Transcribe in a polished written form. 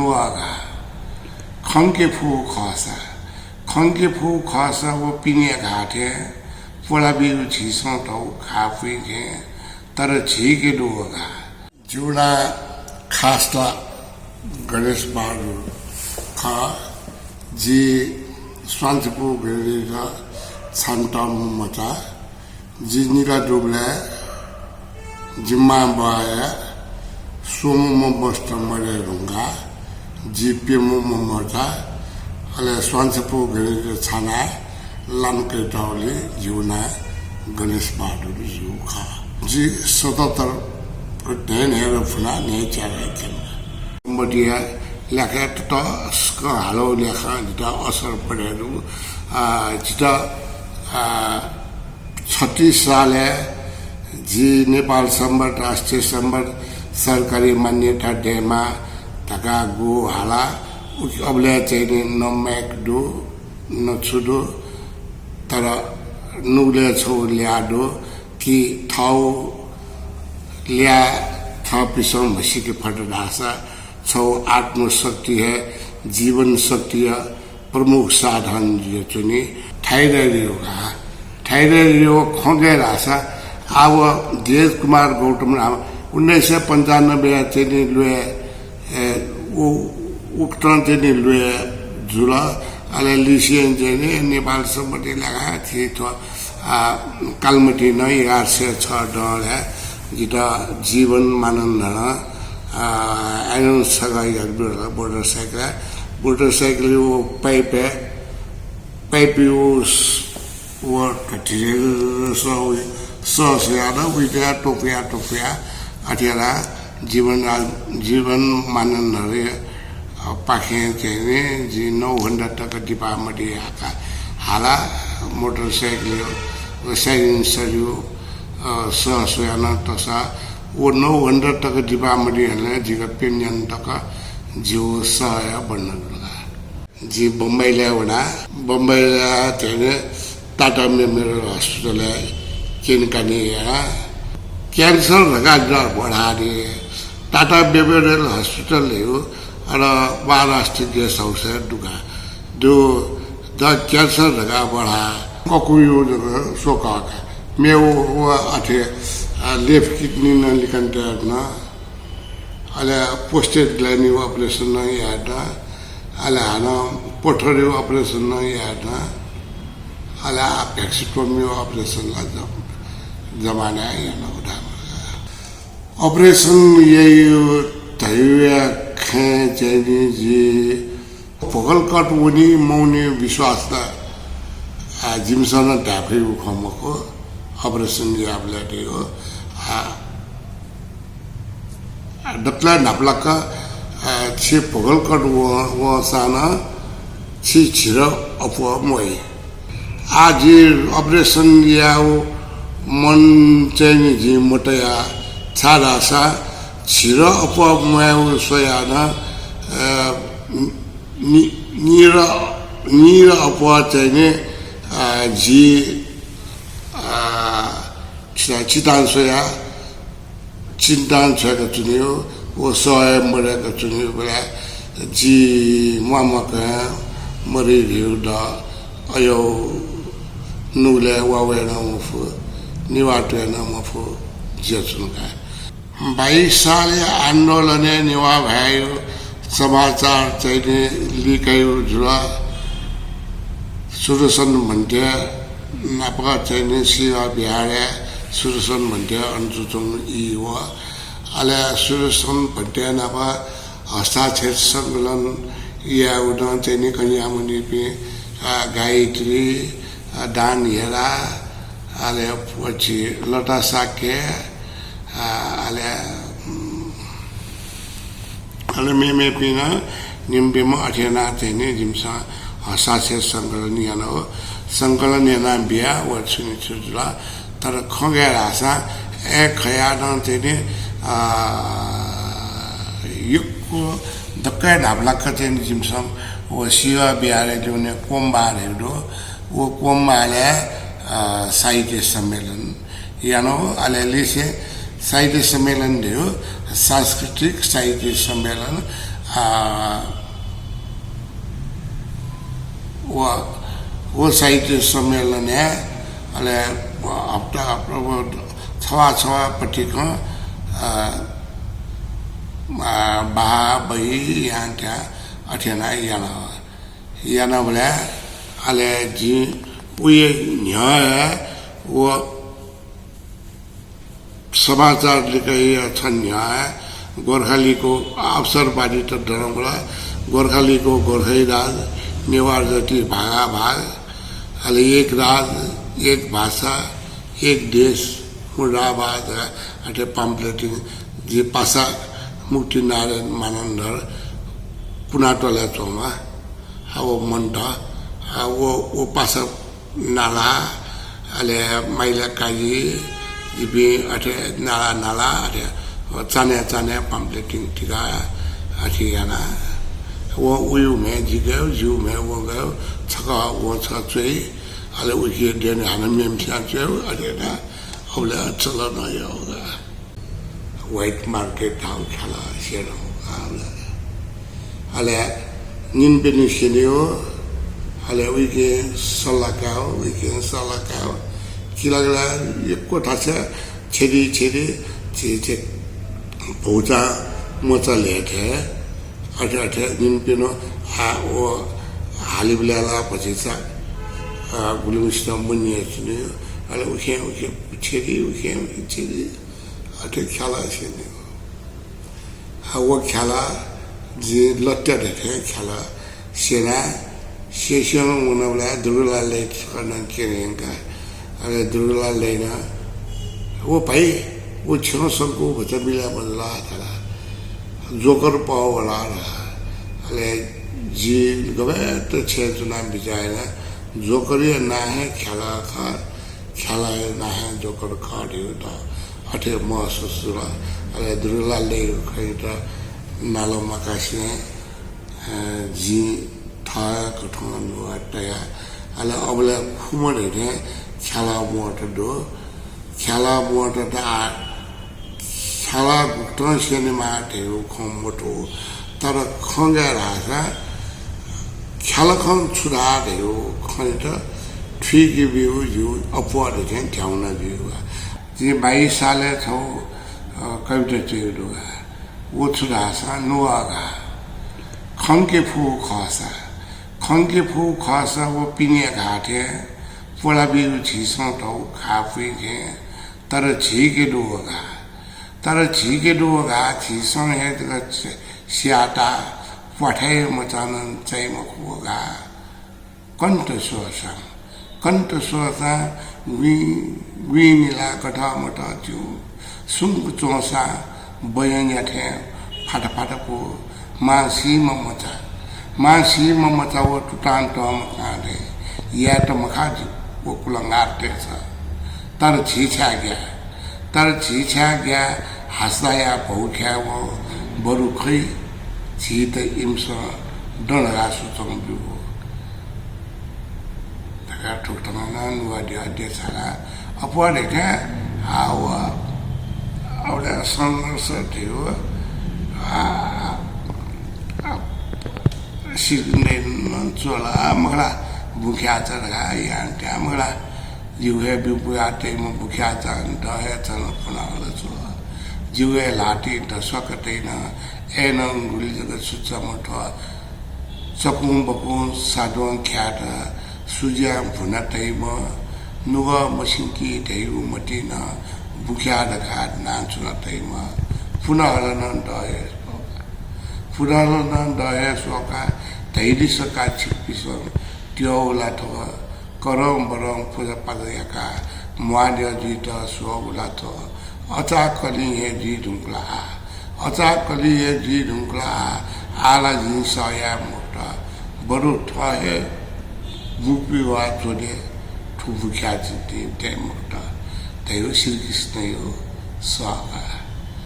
Juaga, Conkefu Casa, Conkefu Casa, or Pinagate, Polabi Chisanto, Cafe, Tarachi Duaga, Jula Casta, Ganesh Baru, Ka, G. Swantipu Gerida, Santa Mata, Zinira Duble, Jimambaya, Sumo Bosta Marunga, GPM Mota, Ale Swantipu Gerida Sana, Lanketali, Juna, Ganesh Badu, Zuka. G. Sototar, then Herofna, nature. Modia. Laka to ska halo laka jita asar paderu jita 36 साल है जी नेपाल संबर राष्ट्रिय संबर सरकारी मान्यता डेमा तका go हाला अबले चाहिँ नमेक दो नछुदो तर नुले छो ल्याडो कि थाउ ल्या था पिसम भसी के फटदासा छौ आत्मशक्ति है जीवन शक्ति है प्रमुख साधन जो चुनी ठाइरेरियो खोगे रासा अब देश कुमार गौतम 1995 चाहिँ लुए उक्तन चाहिँ लुए जुला अले लिसियन चाहिँ नेपाल सम्बन्धी लगा थिए तो कालमटी नै 806 डल है जिता जीवन मानन आयरन सगाई मोटरसाइकिल वो पाइप यूज वो कटिरे सो से आना विद्या टोपिया अठेरा जीवन मानन नरे पाखे चाहिए जी 9 घंटा तक डिपा मडी आका हाला मोटरसाइकिल वो साइकिल सरियो सो आना तसा वो 9 घंटा तक डिपा मडी हले जी का पेन्यन तक जो सहाय बनने लगा जी बम्बई ले वना बम्बई तेरे टाटा मेमोरियल हॉस्पिटल है चिनकानी है कैंसर लगा जा बढ़ा दी टाटा मेमोरियल हॉस्पिटल ले वो और महाराष्ट्र गेस्ट हाउस है दुका जो द कैंसर लगा बढ़ा कोई वो जगह सोका मैं वो आते लेफ्ट किडनी न लिखते ना अले पोस्टेड ग्लैंड ऑपरेशन ना याद ना अले आना पोटरी ऑपरेशन ना याद ना अले एक्सट्रोमी ऑपरेशन ला जमाना है या ना उड़ा ऑपरेशन ये तैयार खेचे जी पकड़ काट वनी मौनी विश्वास था जिम्सन डाफे उखमको ऑपरेशन ये आप लेते हो डक्ला नापला का ची पगल कट वो साना ची चिरा अपवा मोई आज ऑपरेशन या वो मन चाहिए जी मोटा छाड़ा सा चिरा अपवा मोई वो सोया ना नीरा अपवा चाहिए जी चितान सोया चिंतान सोया चुनियो वो सोए मरे का चुनियो बोले जी मामा का मरे रियो दा आयो नूले वावे ना मुफु निवाटे ना मुफु जेसुन का 22 साल आंदोलन निवा भाई समाचार चाहिए लिखायो जुला सुरसन मंडे नापका चाहिए सिवा बिहार सुरसन मंडे अंजुचंग इवा अले सुरसन मंडे नापा हस्ताक्षर संकलन या उदान चाहिए कन्यामुनि पे गायत्री दान हेरा अले पछि लता साके अले मे पिना निम्बेमा अठेना चाहिए जिमसा हस्ताक्षर संकलन याना हो संकलन याना बिया वचुनि चुला तर खगे रासा एक खयाना चाहिए युक्को दक्का ढाबला कचेन जिमसम वो शिवा बिहार जो ने कोम्बार है वो कोम्बाले साहित्य सम्मेलन यानो अलेली से साहित्य सम्मेलन दियो सांस्कृतिक साहित्य सम्मेलन वो साहित्य सम्मेलन है अले हप्ता छवा पट्टिको बहा बही यहाँ त्यहाँ अठेना याना बोले अले जी उये न्याय वो समाचार लेकर अच्छा न्याय गोर्खाली को अवसरवादी तो डरमला गोर्खाली को गोर्खी राज नेवार जाति भागा भाग अले एक राज एक भाषा एक देश मुर्दाबाद अटे पम्पलेटिंग जी पासा मुक्ति नारायण मानंदर पुनाटोला चोमा वो मंटा वो पासा नाला अले माइला काजी जिबी अटे नाला अटे चाने पम्पलेटिंग टिका अठियाना वो उयु में जू में वो गयो छका वो छुई अले उके देने हमें मेमसा चेउ अटे ना अबले चला ना योगा व्हाइट मार्केट टाउन खाला शेरो अले निन बेनिशियो अले उके सलाकाओ किलागला ये कोठा से छेदी चे भौजा मोचा लेटे अटे निन पेनो वो हालिबला पछि सा गुलुस्ता मुनिया छने अले उके छेदी अटे ख्याला छने वो ख्याला जे लट्टा देखे ख्याला सेना शेषन मुनवला दुर्ला लेट करना केरेंगा अरे दुर्ला लेना वो भाई वो छनो सबको बचा बिला बदला था जोकर पाव वाला अले जी गवे तो छे चुनाव बिचारा जोकर ये ना है ख्याला ना है जोकर खाड़ी होता अटे महसूस हुआ अले दुर्ला ले खरीदा नालो मकाशी जी था कठोर नुआटया अले अबले खुमरे ने ख्याला मोटर दा ख्याला गुप्तन सिनेमा टेउ खमोटो तर खंगा राजा ख्याला खं छुरा देउ खनिता ठीक बिउ जु अपवाद चाहिँ ठाउना बिउ जे 22 साले छौ कविता चेडो वो छुरा सा नुआगा खंके फु खासा वो पिने घाटे पोला बिउ छिसो तो खाफी के तर छिके डुगा छिसो हे त स्याटा पठाए मचानन चाहिँ मखुगा कंठ सोसा विनिला कथा मटा छु सुंग चोसा बयन्या थे फाटा को मासी ममचा वो टुटान तो मखाने या तो मखाजी वो कुलंगार टेसा तर छीछा गया हंसदाया पहुँचा वो बरु खै छीत इम्स डनगा सुचंग बिउ तका ठुक्टना नुवा दिया सारा अपवादे के आवा औले संघर्ष थियो सिक्ने चोला मगला बुख्या चरगा यहाँ त्यहाँ मगला जिउहे बिपुया टेम बुख्या चन दहे चन पुनाले चो जिउहे लाटी त सकतैन एन गुली जग सुच्चा मठ चकुम बकुम साडों ख्याट सुज्या भुना तैम नुगा मसिंकी तैउ मटिन बुख्या दघाट नाचुना तैम पुनाले दहे सोका तैली सका छिपिसो त्योला थो करम बरम पूजा पाजयाका मुआन्य जीत सोगुला थो अचाकली हे जी ढुंकला आला जिंसाया मोटा बरु थहे बुपी वा छोडे ठुबुख्या चिते मोटा तैरो श्री कृष्ण यो स्वाहा